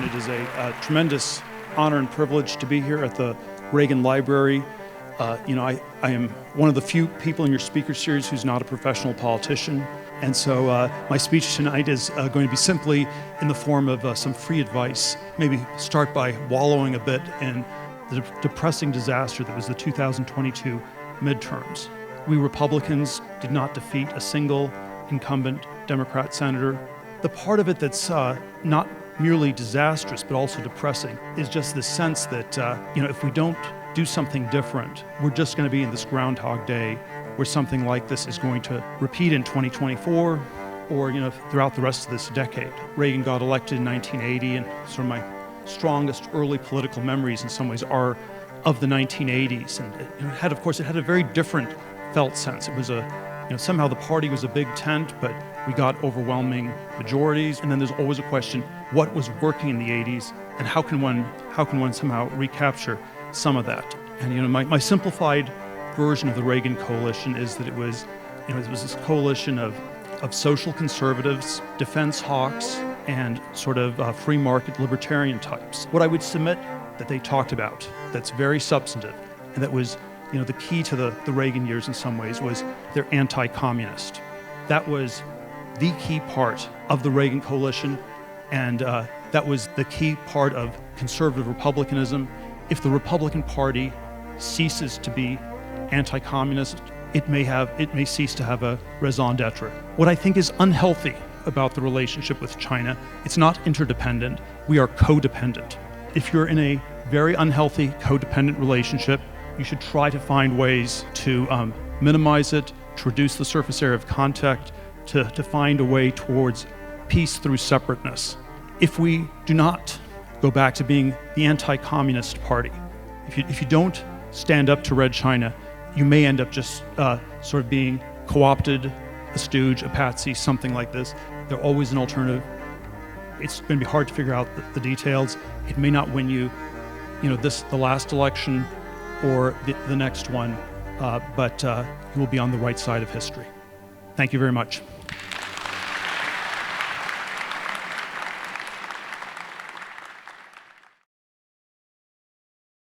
It is a tremendous honor and privilege to be here at the Reagan Library. I am one of the few people in your speaker series who's not a professional politician. And so my speech tonight is going to be simply in the form of some free advice. Maybe start by wallowing a bit in the depressing disaster that was the 2022 midterms. We Republicans did not defeat a single incumbent Democrat senator. The part of it that's not merely disastrous but also depressing is just the sense that if we don't do something different, we're just going to be in this Groundhog Day where something like this is going to repeat in 2024 or throughout the rest of this decade. Reagan got elected in 1980, and sort of my strongest early political memories in some ways are of the 1980s. And it had a very different felt sense. It was somehow the party was a big tent, but we got overwhelming majorities. And then there's always a question: what was working in the 80s, and how can one somehow recapture some of that? And my simplified version of the Reagan coalition is that it was this coalition of social conservatives, defense hawks, and sort of free market libertarian types. What I would submit that they talked about that's very substantive, and that was the key to the Reagan years in some ways, was they're anti-communist. That was the key part of the Reagan coalition, and that was the key part of conservative republicanism. If the Republican Party ceases to be anti-communist, it may cease to have a raison d'etre. What I think is unhealthy about the relationship with China, it's not interdependent, we are codependent. If you're in a very unhealthy codependent relationship, you should try to find ways to minimize it, to reduce the surface area of contact, to find a way towards peace through separateness. If we do not go back to being the anti-communist party, if you don't stand up to Red China, you may end up just sort of being co-opted, a stooge, a patsy, something like this. There's always an alternative. It's going to be hard to figure out the details. It may not win you, the last election or the next one, but you will be on the right side of history. Thank you very much.